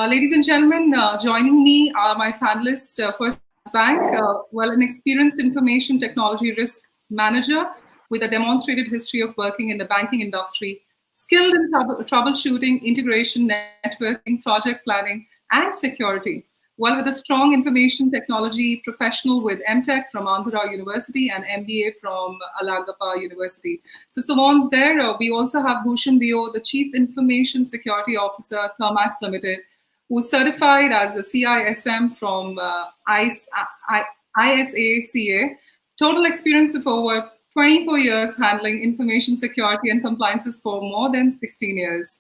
Ladies and gentlemen, joining me are my panelists for Bank, an experienced information technology risk manager with a demonstrated history of working in the banking industry, skilled in troubleshooting, integration, networking, project planning, and security. With a strong information technology professional with MTech from Andhra University and MBA from Alagappa University. So Sovon's there. We also have Bhushan, the Chief Information Security Officer, Thermax Limited, who's certified as a CISM from ISACA. Total experience of over 24 years handling information security and compliances for more than 16 years.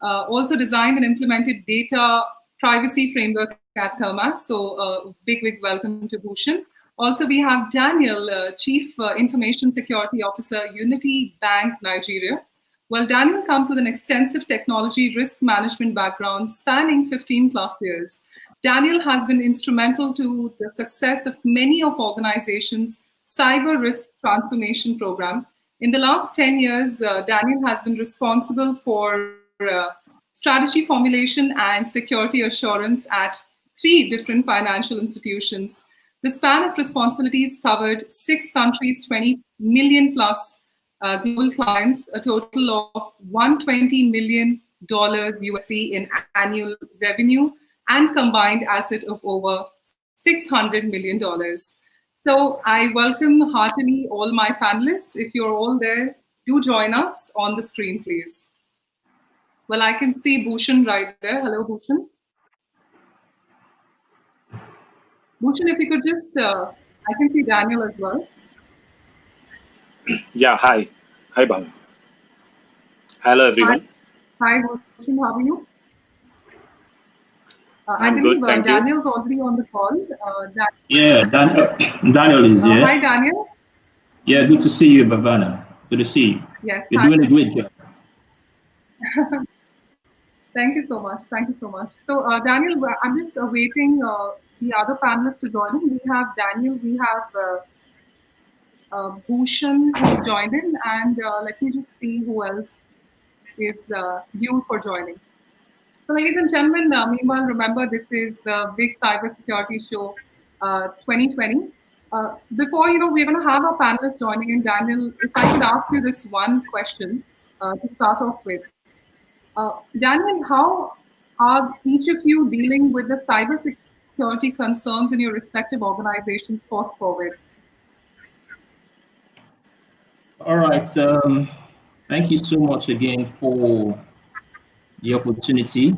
Also designed and implemented data privacy framework at Thermax. So big welcome to Bhushan. Also, we have Daniel, Chief Information Security Officer, Unity Bank, Nigeria. Daniel comes with an extensive technology risk management background spanning 15 plus years. Daniel has been instrumental to the success of many of organizations' cyber risk transformation program. In the last 10 years, Daniel has been responsible for strategy formulation and security assurance at 3 different financial institutions. The span of responsibilities covered 6 countries, 20 million plus global clients, a total of $120 million USD in annual revenue and combined asset of over $600 million. So I welcome heartily all my panelists. If you're all there, do join us on the screen, please. I can see Bhushan right there. Hello, Bhushan. Bhushan, if you could just, I can see Daniel as well. Yeah, hi. Hi, Bhavana. Hello, everyone. Hi, Bhushan, how are you? I'm good, thank Daniel's already on the call. Daniel is here. Hi, Daniel. Yeah, good to see you, Bhavana. Good to see you. Yes. You're doing a great job. Thank you so much. Thank you so much. So, Daniel, I'm just awaiting the other panelists to join in. We have Daniel, we have Bhushan who's joined in, and let me just see who else is due for joining. So, ladies and gentlemen, meanwhile, remember this is the big cybersecurity show 2020. Before, we're going to have our panelists joining in. Daniel, if I could ask you this one question to start off with. Daniel, how are each of you dealing with the cybersecurity concerns in your respective organizations post-COVID? All right. Thank you so much again for the opportunity.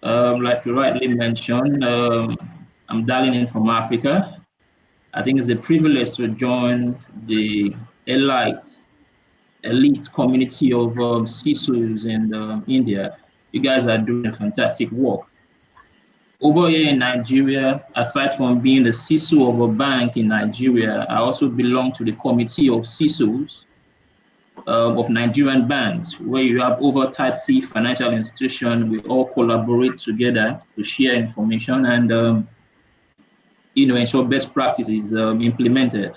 Like you rightly mentioned, I'm dialing in from Africa. I think it's a privilege to join the elite community of CISOs in India. You guys are doing fantastic work. Over here in Nigeria, aside from being the CISO of a bank in Nigeria, I also belong to the committee of CISOs of Nigerian banks, where you have over 30 financial institutions. We all collaborate together to share information and ensure best practices implemented.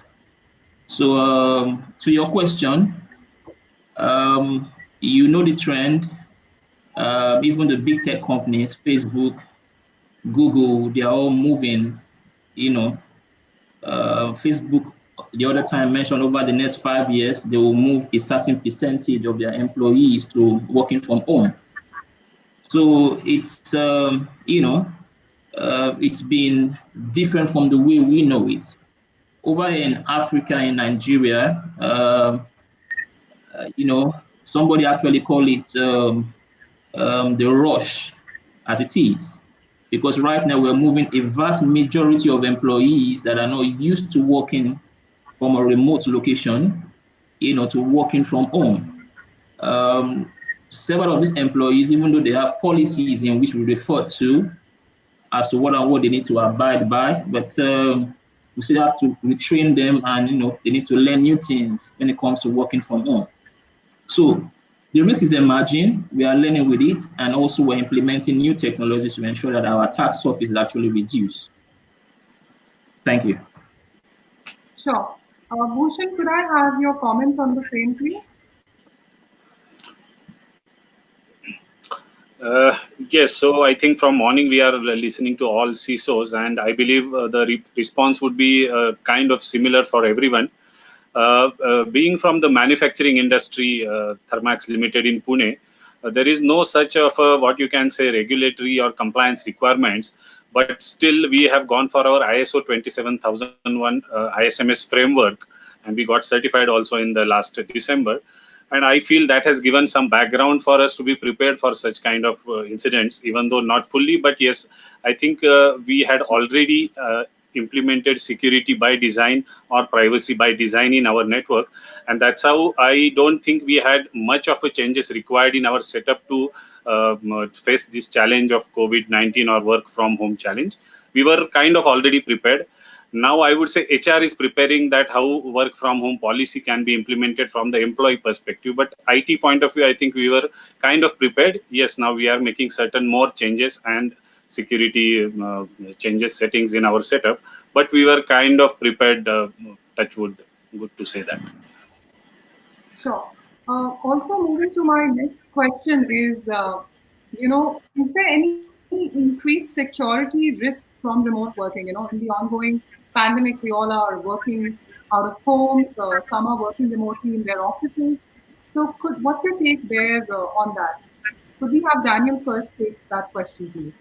So to your question, you know the trend. Even the big tech companies, Facebook, Google, they are all moving. Facebook the other time mentioned over the next 5 years, they will move a certain percentage of their employees to working from home. So it's it's been different from the way we know it. Over in Africa, in Nigeria, somebody actually call it the rush as it is, because right now we're moving a vast majority of employees that are not used to working from a remote location, to working from home. Several of these employees, even though they have policies in which we refer to as to what they need to abide by, but we still have to retrain them, and they need to learn new things when it comes to working from home. So the risk is emerging, we are learning with it, and also we're implementing new technologies to ensure that our attack surface is actually reduced. Thank you. Sure. Bhushan, could I have your comment on the same, please? Yes, so I think from morning we are listening to all CISOs, and I believe the response would be kind of similar for everyone. Being from the manufacturing industry, Thermax Limited in Pune, there is no such of a, what you can say, regulatory or compliance requirements, but still we have gone for our ISO 27001 ISMS framework, and we got certified also in the last December. And I feel that has given some background for us to be prepared for such kind of incidents, even though not fully. But yes, I think we had already implemented security by design or privacy by design in our network. And that's how I don't think we had much of a changes required in our setup to face this challenge of COVID-19 or work from home challenge. We were kind of already prepared. Now I would say HR is preparing that how work from home policy can be implemented from the employee perspective. But IT point of view, I think we were kind of prepared. Yes, now we are making certain more changes and security changes settings in our setup. But we were kind of prepared, touch wood, good to say that. Sure. Also, moving to my next question is, is there any increased security risk from remote working? In the ongoing pandemic, we all are working out of homes. Some are working remotely in their offices. So, what's your take there on that? Could we have Daniel first take that question, please?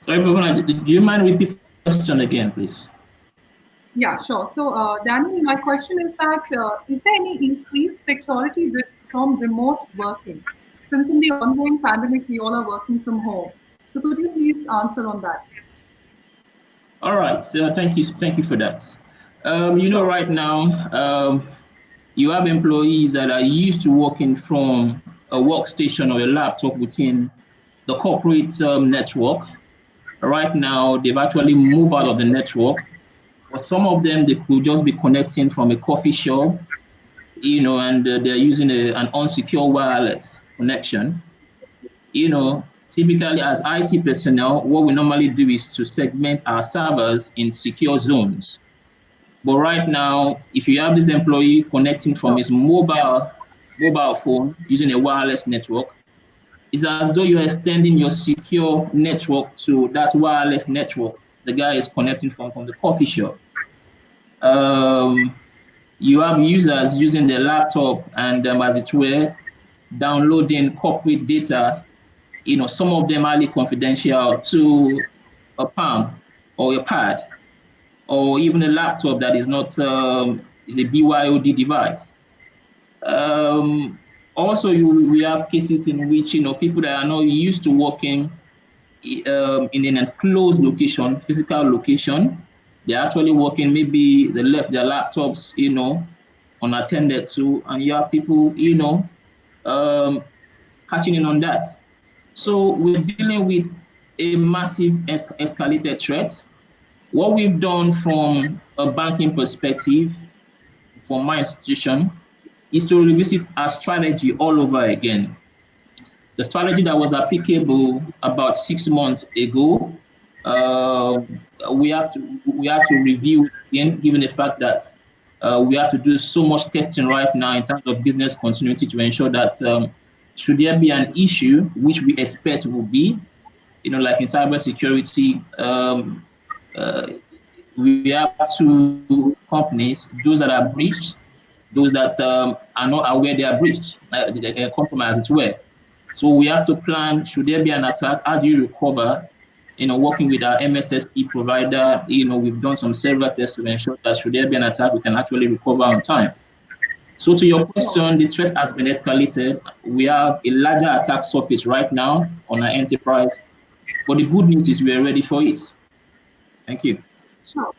Sorry, Bhavana, do you mind repeating the question again, please? Yeah, sure. So, Daniel, my question is that is there any increased security risk from remote working? Since in the ongoing pandemic, we all are working from home. So, could you please answer on that? All right. Thank you for that. Right now, you have employees that are used to working from a workstation or a laptop within the corporate network. Right now, they've actually moved out of the network. For some of them, they could just be connecting from a coffee shop, and they're using an unsecure wireless connection. Typically as IT personnel, what we normally do is to segment our servers in secure zones. But right now, if you have this employee connecting from his mobile phone using a wireless network, it's as though you're extending your secure network to that wireless network the guy is connecting from the coffee shop. You have users using their laptop and, as it were, downloading corporate data. Some of them highly confidential to a palm or a pad, or even a laptop that is not is a BYOD device. Also, we have cases in which people that are not used to working in an enclosed location, physical location, they're actually working. Maybe they left their laptops, unattended to, and you have people, catching in on that. So we're dealing with a massive escalated threat. What we've done from a banking perspective, for my institution, is to revisit our strategy all over again. The strategy that was applicable about 6 months ago, we have to review again, given the fact that we have to do so much testing right now in terms of business continuity to ensure that should there be an issue, which we expect will be, like in cybersecurity, we have two companies, those that are breached, those that are not aware they are breached, they are compromised as well. So we have to plan, should there be an attack, how do you recover? Working with our MSSP provider, we've done some several tests to ensure that should there be an attack, we can actually recover on time. So to your question, the threat has been escalated. We have a larger attack surface right now on our enterprise, but the good news is we are ready for it. Thank you. Sure.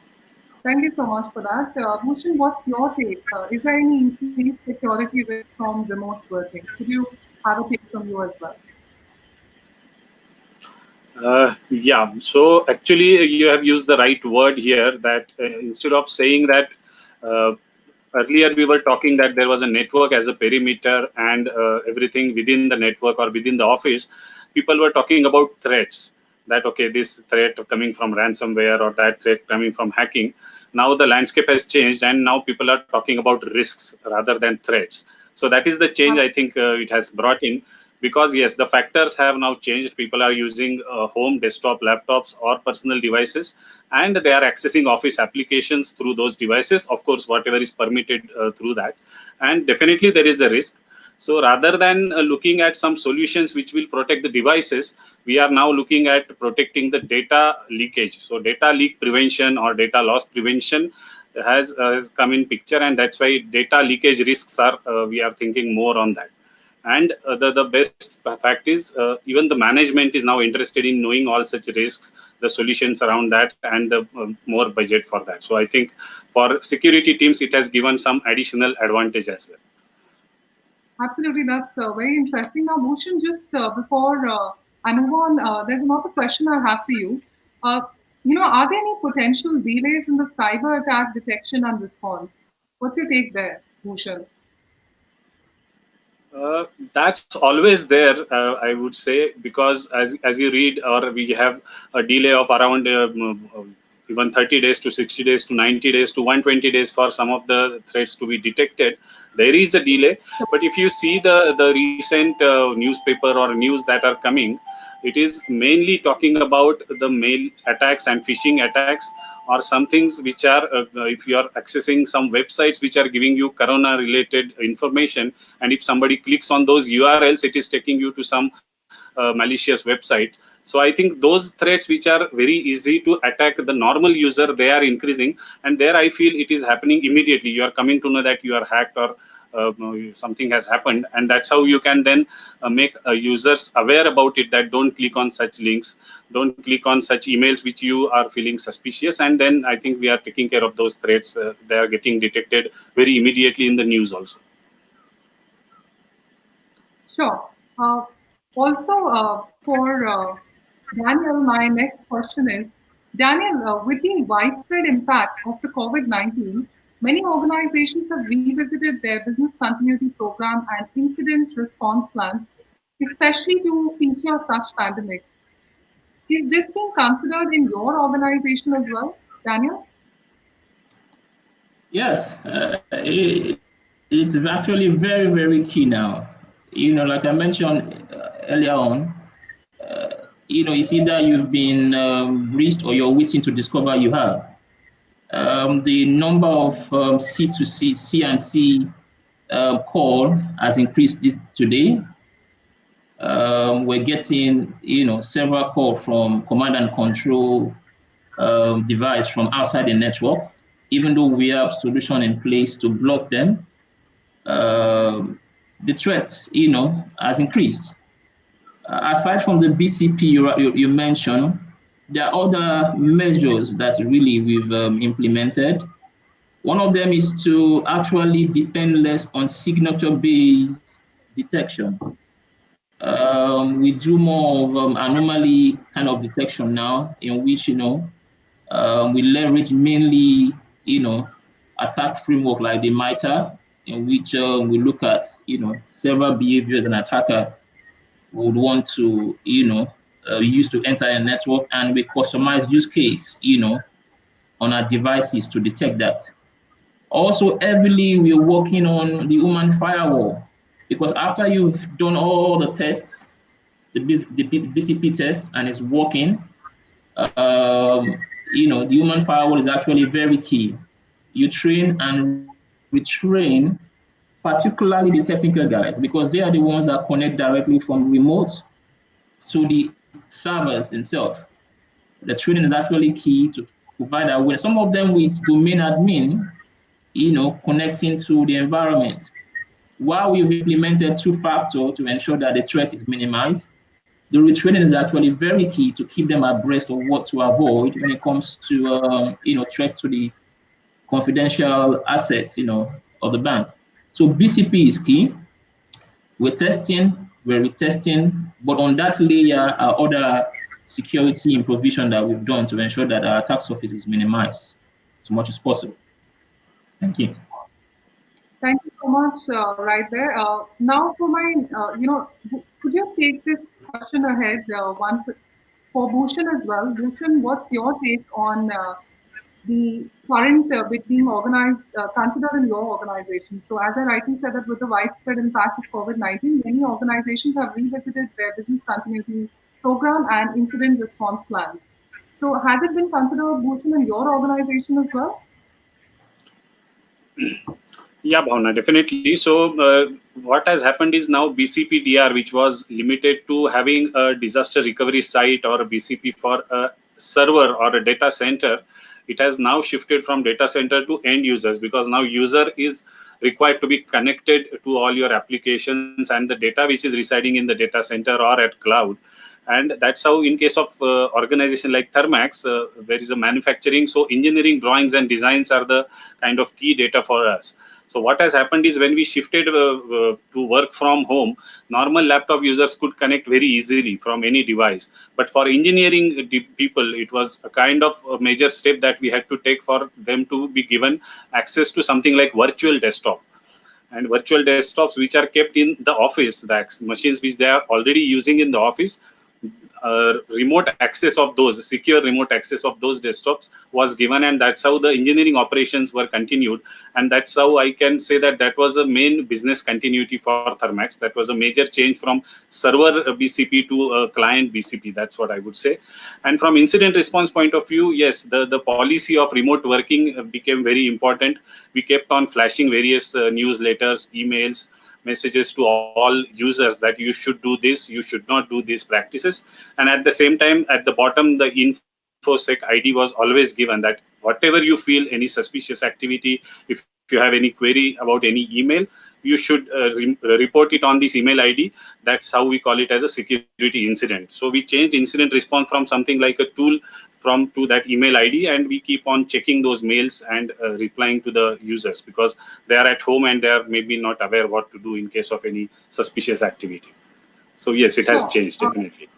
Thank you so much for that. Bhushan, what's your take? Is there any increased security risk from remote working? Could you have a take from you as well? Yeah, so actually you have used the right word here, that instead of saying that earlier we were talking that there was a network as a perimeter and everything within the network or within the office, people were talking about threats, that okay, this threat coming from ransomware or that threat coming from hacking. Now the landscape has changed and now people are talking about risks rather than threats. So that is the change I think it has brought in. because yes, the factors have now changed. People are using home desktop laptops or personal devices, and they are accessing office applications through those devices, of course whatever is permitted through that, and definitely there is a risk. So rather than looking at some solutions which will protect the devices, we are now looking at protecting the data leakage. So data leak prevention or data loss prevention has come in picture, and that's why data leakage risks are we are thinking more on that. And the best fact is even the management is now interested in knowing all such risks, the solutions around that, and the more budget for that. So I think for security teams it has given some additional advantage as well. Absolutely, that's very interesting. Now, Bhushan, just before I move on, there's another question I have for you. Are there any potential delays in the cyber attack detection and response? What's your take there, Bhushan? That's always there, I would say, because as you read, or we have a delay of around even 30 days to 60 days to 90 days to 120 days for some of the threats to be detected. There is a delay, but if you see the recent newspaper or news that are coming, it is mainly talking about the mail attacks and phishing attacks, or some things which are if you are accessing some websites which are giving you corona related information, and if somebody clicks on those URLs, it is taking you to some malicious website. So I think those threats which are very easy to attack the normal user, they are increasing, and there I feel it is happening immediately. You are coming to know that you are hacked or something has happened, and that's how you can then make users aware about it, that don't click on such links, don't click on such emails which you are feeling suspicious. And then I think we are taking care of those threats. They are getting detected very immediately in the news also. Sure. Also, for Daniel, my next question is, Daniel, with the widespread impact of the COVID-19, many organizations have revisited their business continuity program and incident response plans, especially to feature such pandemics. Is this being considered in your organization as well, Daniel? Yes, it's actually very, very key now. Like I mentioned earlier on, it's either you've been reached or you're waiting to discover you have. The number of C2C, C&C call has increased today. We're getting, several calls from command and control device from outside the network, even though we have solution in place to block them. The threat, has increased. Aside from the BCP you mentioned, there are other measures that really we've implemented. One of them is to actually depend less on signature-based detection. We do more of anomaly kind of detection now, in which we leverage mainly attack framework like the MITRE, in which we look at several behaviors an attacker would want to use to enter a network, and we customize use case on our devices to detect that. Also, heavily we're working on the human firewall, because after you've done all the tests, the BCP test, and it's working, the human firewall is actually very key. You train and retrain, particularly the technical guys, because they are the ones that connect directly from remote to the servers themselves. The training is actually key to provide awareness. Some of them with domain admin, connecting to the environment. While we've implemented two-factor to ensure that the threat is minimized, the retraining is actually very key to keep them abreast of what to avoid when it comes to threat to the confidential assets of the bank. So BCP is key. We're testing, we're retesting, but on that layer are other security and provision that we've done to ensure that our attack surface is minimized as much as possible. Thank you. Thank you so much, right there. Now for my, could you take this question ahead once for Bhushan as well? Bhushan, what's your take on the current bit being organized, considered in your organization? So, as I rightly said, that with the widespread impact of COVID-19, many organizations have revisited their business continuity program and incident response plans. So, has it been considered, Bhushan, in your organization as well? Yeah, Bhavana, definitely. So, what has happened is now BCPDR, which was limited to having a disaster recovery site or a BCP for a server or a data center, it has now shifted from data center to end users, because now user is required to be connected to all your applications and the data which is residing in the data center or at cloud. And that's how, in case of organization like Thermax, there is a manufacturing, so engineering drawings and designs are the kind of key data for us. So what has happened is, when we shifted to work from home, normal laptop users could connect very easily from any device. But for engineering people, it was a kind of a major step that we had to take for them to be given access to something like virtual desktop. And virtual desktops which are kept in the office, the machines which they are already using in the office, remote access of those, secure remote access of those desktops was given, and that's how the engineering operations were continued. And that's how I can say that that was a main business continuity for Thermax. That was a major change from server BCP to a client BCP. That's what I would say. And from incident response point of view, yes, the policy of remote working became very important. We kept on flashing various newsletters, emails, messages to all users that you should do this, you should not do these practices. And at the same time, at the bottom, the InfoSec ID was always given, that whatever you feel, any suspicious activity, if you have any query about any email, you should report it on this email ID. That's how we call it as a security incident. So we changed incident response from something like a tool to that email ID, and we keep on checking those mails and replying to the users, because they are at home and they are maybe not aware what to do in case of any suspicious activity. So yes, it has changed, definitely.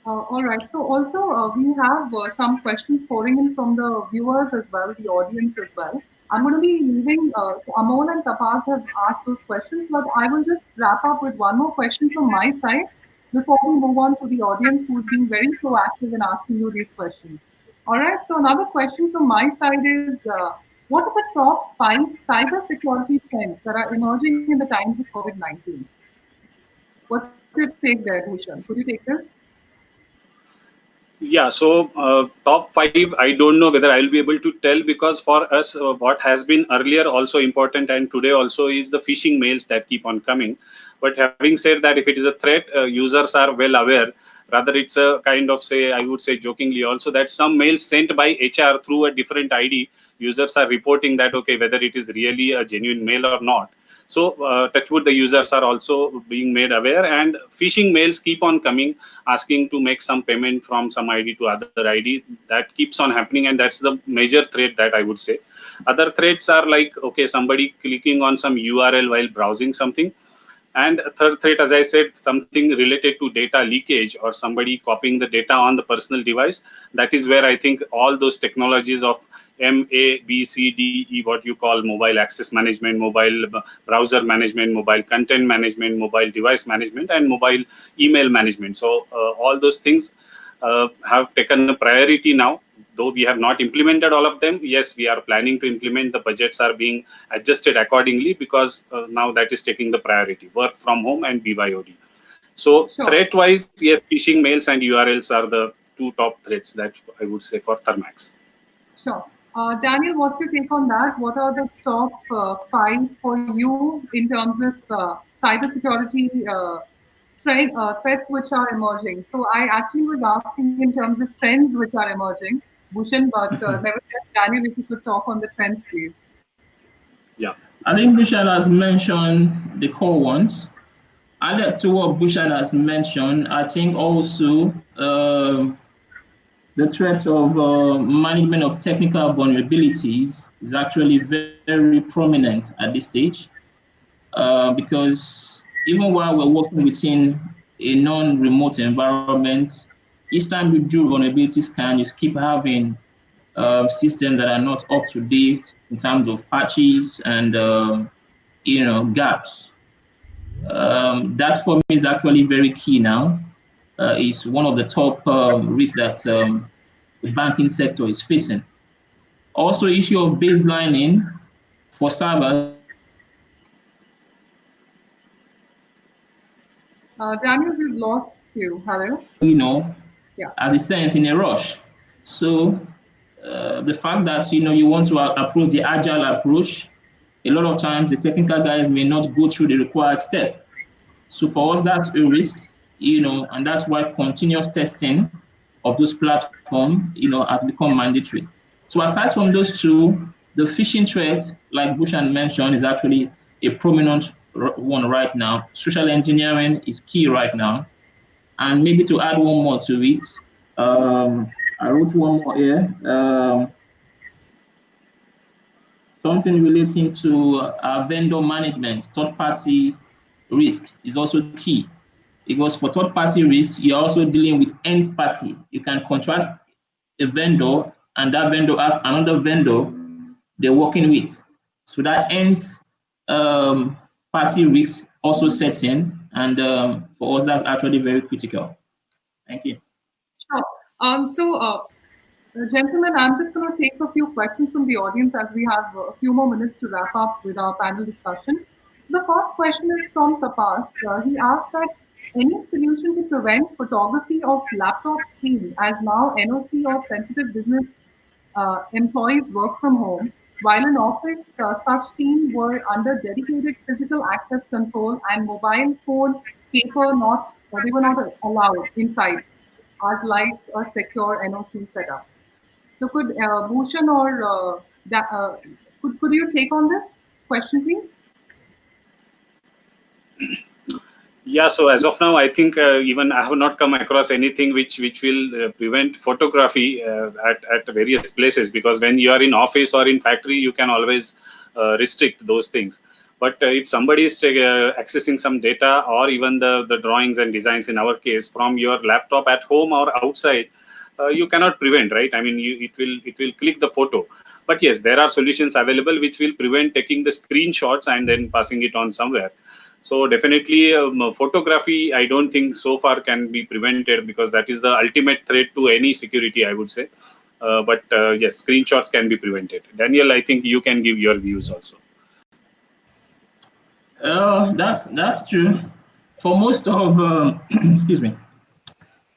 All right. So also we have some questions pouring in from the viewers as well, the audience as well. I'm going to be leaving. So Amol and Tapas have asked those questions, but I will just wrap up with one more question from my side before we move on to the audience, who's been very proactive in asking you these questions. All right. So another question from my side is, what are the top 5 cybersecurity trends that are emerging in the times of COVID-19? What's your take there, Bhushan? Could you take this? Yeah, so top 5, I don't know whether I'll be able to tell, because for us, what has been earlier also important and today also is the phishing mails that keep on coming. But having said that, if it is a threat, users are well aware. Rather, it's a kind of, say, I would say jokingly also, that some mails sent by HR through a different ID, users are reporting that, okay, whether it is really a genuine mail or not. So touchwood, the users are also being made aware, and phishing mails keep on coming, asking to make some payment from some ID to other ID. That keeps on happening, and that's the major threat that I would say. Other threats are like, okay, somebody clicking on some URL while browsing something. And third threat, as I said, something related to data leakage or somebody copying the data on the personal device. That is where I think all those technologies of MABCDE, what you call mobile access management, mobile browser management, mobile content management, mobile device management, and mobile email management. So all those things have taken a priority now. Though we have not implemented all of them, yes, we are planning to implement. The budgets are being adjusted accordingly, because now that is taking the priority, work from home and BYOD. So threat-wise, yes, phishing mails and URLs are the 2 top threats that I would say for Thermax. Sure. Daniel, what's your take on that? What are the top 5 for you in terms of cybersecurity threats which are emerging? So I actually was asking in terms of trends which are emerging, Bhushan, but nevertheless, Daniel, if you could talk on the trends, please. Yeah. I think Bhushan has mentioned the core ones. Added to what Bhushan has mentioned, I think also the threat of management of technical vulnerabilities is actually very, very prominent at this stage, because even while we're working within a non-remote environment, each time you do vulnerability scan, you keep having systems that are not up to date in terms of patches and gaps. That for me is actually very key now. It's one of the top risks that the banking sector is facing. Also, issue of baselining for servers. Daniel, we've lost you. Hello? Yeah. As a sense in a rush. So the fact that you want to approach the agile approach, a lot of times the technical guys may not go through the required step. So for us, that's a risk, and that's why continuous testing of those platforms, has become mandatory. So aside from those two, the phishing threat, like Bhushan mentioned, is actually a prominent one right now. Social engineering is key right now. And maybe to add one more to it, I wrote one more here. Something relating to vendor management, third-party risk is also key. Because for third-party risk, you're also dealing with end party. You can contract a vendor, and that vendor has another vendor they're working with. So that end party risk also sets in, and for us, that's actually very critical. Thank you. Sure. Gentlemen, I'm just going to take a few questions from the audience as we have a few more minutes to wrap up with our panel discussion. The first question is from Tapas. He asked that any solution to prevent photography of laptop screen, as now NOC or sensitive business employees work from home, while in office such teams were under dedicated physical access control and mobile phone paper they were not allowed inside as like a secure NOC setup. So could Bhushan or could you take on this question, please? Yeah, so as of now, I think even I have not come across anything which will prevent photography at various places, because when you are in office or in factory, you can always restrict those things. But if somebody is accessing some data or even the drawings and designs, in our case, from your laptop at home or outside, you cannot prevent, right? I mean, it will click the photo. But yes, there are solutions available which will prevent taking the screenshots and then passing it on somewhere. So definitely photography, I don't think so far can be prevented, because that is the ultimate threat to any security, I would say. But yes, screenshots can be prevented. Daniel, I think you can give your views also. That's true. For most of, excuse me,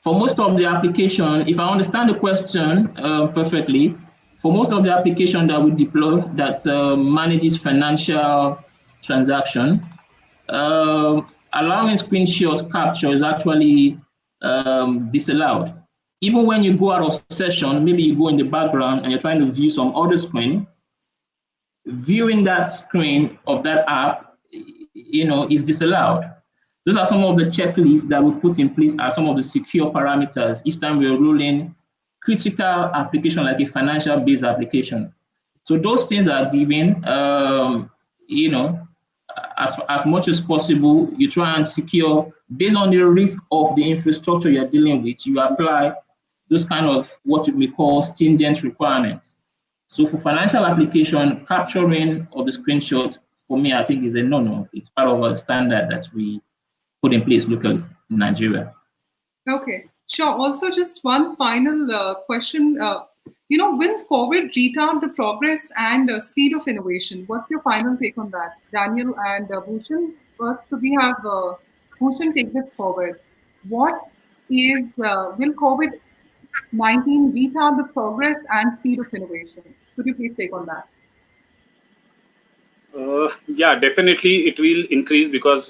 for most of the application, if I understand the question perfectly, for most of the application that we deploy that manages financial transaction, allowing screenshot capture is actually disallowed. Even when you go out of session, maybe you go in the background and you're trying to view some other screen, viewing that screen of that app, is disallowed. Those are some of the checklists that we put in place as some of the secure parameters each time we're rolling critical application like a financial-based application. So those things are given, as much as possible, you try and secure based on the risk of the infrastructure you're dealing with. You apply those kind of what we call stringent requirements. So for financial application, capturing of the screenshot, for me, I think is a no-no. It's part of a standard that we put in place locally in Nigeria. Okay, sure. Also, just one final question. Will COVID retard the progress and speed of innovation? What's your final take on that, Daniel and Bhushan? First, could we have Bhushan take this forward? Will COVID-19 retard the progress and speed of innovation? Could you please take on that? Yeah, definitely it will increase, because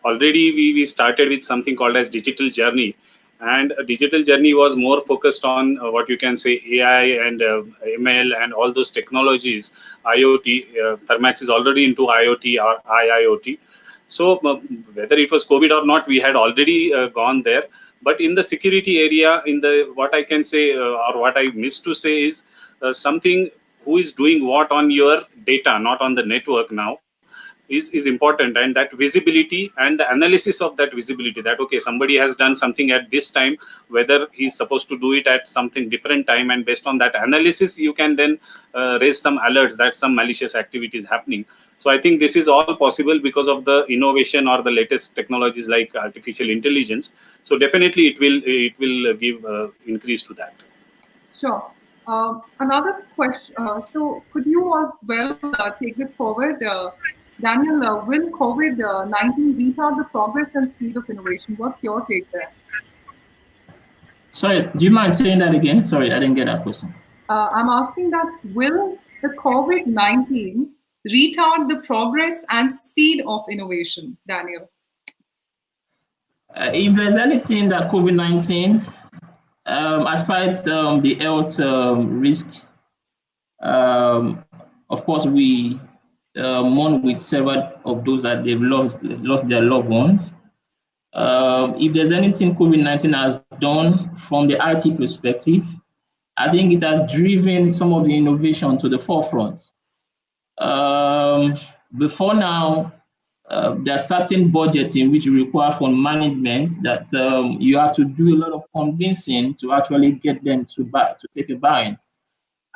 already we started with something called as digital journey, and a digital journey was more focused on what you can say AI and ML and all those technologies, IoT. Thermax is already into IoT or IIoT. So whether it was COVID or not, we had already gone there. But in the security area, what I can say or what I miss to say is something who is doing what on your data, not on the network now, is important. And that visibility and the analysis of that visibility, that okay, somebody has done something at this time, whether he's supposed to do it at something different time, and based on that analysis you can then raise some alerts that some malicious activity is happening. So I think this is all possible because of the innovation or the latest technologies like artificial intelligence. So definitely it will give increase to that. Sure. Another question. So, could you as well take this forward? Daniel, will COVID-19 retard the progress and speed of innovation? What's your take there? Sorry, do you mind saying that again? Sorry, I didn't get that question. I'm asking that will the COVID-19 retard the progress and speed of innovation, Daniel? If there's anything that COVID-19, aside the health risk, of course, we mourn with several of those that they've lost their loved ones. If there's anything COVID-19 has done from the IT perspective, I think it has driven some of the innovation to the forefront. Before now, there are certain budgets in which you require for management that you have to do a lot of convincing to actually get them to take a buy-in.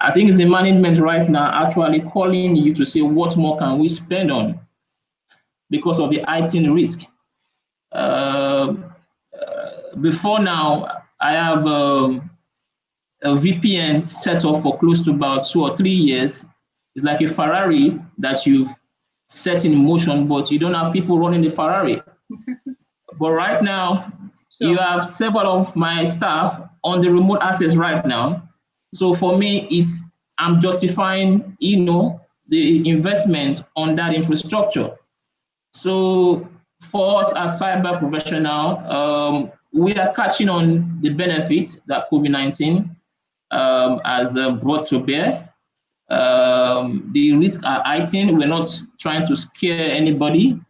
I think it's the management right now actually calling you to say, what more can we spend on because of the IT risk? Before now, I have a VPN set up for close to about 2 or 3 years. It's like a Ferrari that you've set in motion, but you don't have people running the Ferrari. But right now, sure, you have several of my staff on the remote access right now. So for me, I'm justifying, the investment on that infrastructure. So for us as cyber professional, we are catching on the benefits that COVID-19 has brought to bear. The risks are heightened. We're not trying to scare anybody.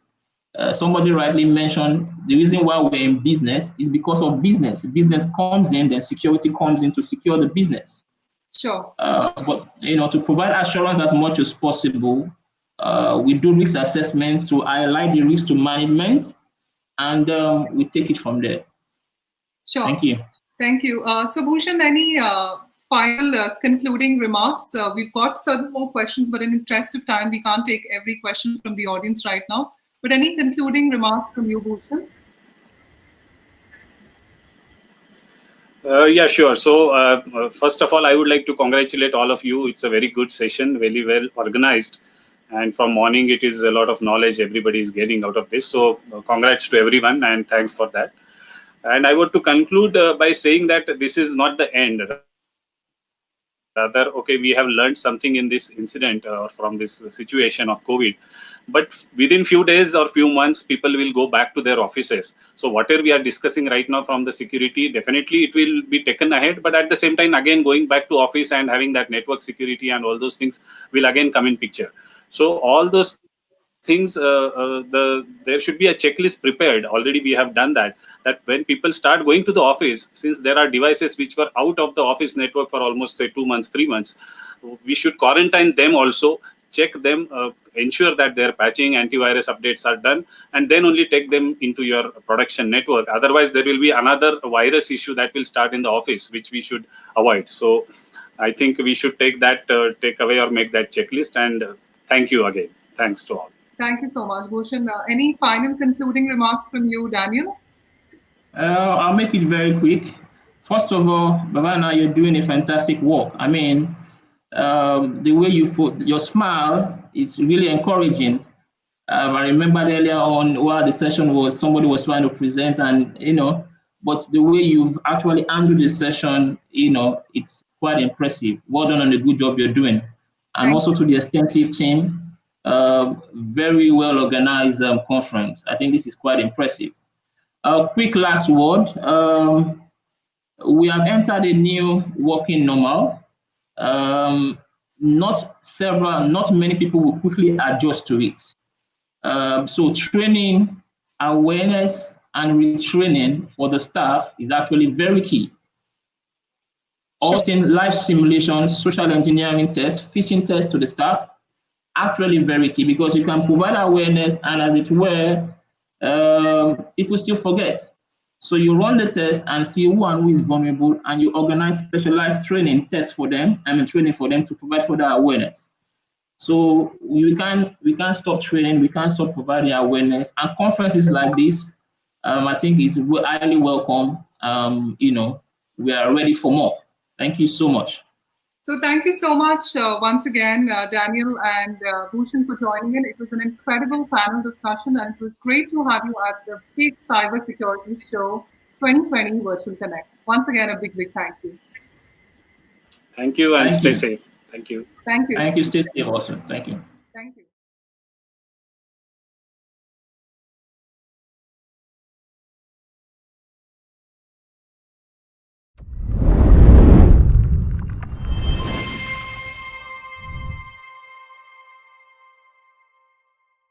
Somebody rightly mentioned the reason why we're in business is because of business. Business comes in, then security comes in to secure the business. Sure. But to provide assurance as much as possible, we do risk assessment to highlight the risk to management, and we take it from there. Sure. Thank you. Thank you. So Bhushan, any final concluding remarks? We've got certain more questions, but in interest of time, we can't take every question from the audience right now. But any concluding remarks from you, Bhushan? Yeah, sure. So first of all, I would like to congratulate all of you. It's a very good session, very well organized. And from morning, it is a lot of knowledge everybody is getting out of this. So congrats to everyone and thanks for that. And I want to conclude by saying that this is not the end. Rather, okay, we have learned something in this incident or from this situation of COVID. But within few days or few months, people will go back to their offices. So whatever we are discussing right now from the security, definitely it will be taken ahead. But at the same time, again, going back to office and having that network security and all those things will again come in picture. So all those things, there should be a checklist prepared. Already we have done that when people start going to the office, since there are devices which were out of the office network for almost say 2 months, 3 months, we should quarantine them also, check them, ensure that their patching, antivirus updates are done, and then only take them into your production network. Otherwise, there will be another virus issue that will start in the office, which we should avoid. So I think we should take that takeaway or make that checklist. And thank you again. Thanks to all. Thank you so much, Bhushan. Any final concluding remarks from you, Daniel? I'll make it very quick. First of all, Bhavana, you're doing a fantastic work. I mean, the way you put your smile is really encouraging. I remember earlier on while the session was, somebody was trying to present, and but the way you've actually handled the session, it's quite impressive. Well done on the good job you're doing, and also to the extensive team. Very well organized conference. I think this is quite impressive. Quick last word. We have entered a new working normal. Not many people will quickly adjust to it. So training, awareness, and retraining for the staff is actually very key. Also, live simulations, social engineering tests, phishing tests to the staff, actually very key, because you can provide awareness, and as it were, people still forget. So you run the test and see who and who is vulnerable, and you organize specialized training tests for them, training for them to provide further awareness. So we can't stop training, we can't stop providing awareness, and conferences like this, I think is highly welcome. We are ready for more. Thank you so much. So thank you so much once again, Daniel and Bhushan, for joining in. It was an incredible panel discussion, and it was great to have you at the big cybersecurity show 2020 Virtual Connect. Once again, a big thank you. Thank you, and stay safe. Thank you. Thank you. Thank you. Stay safe also. Thank you. Thank you.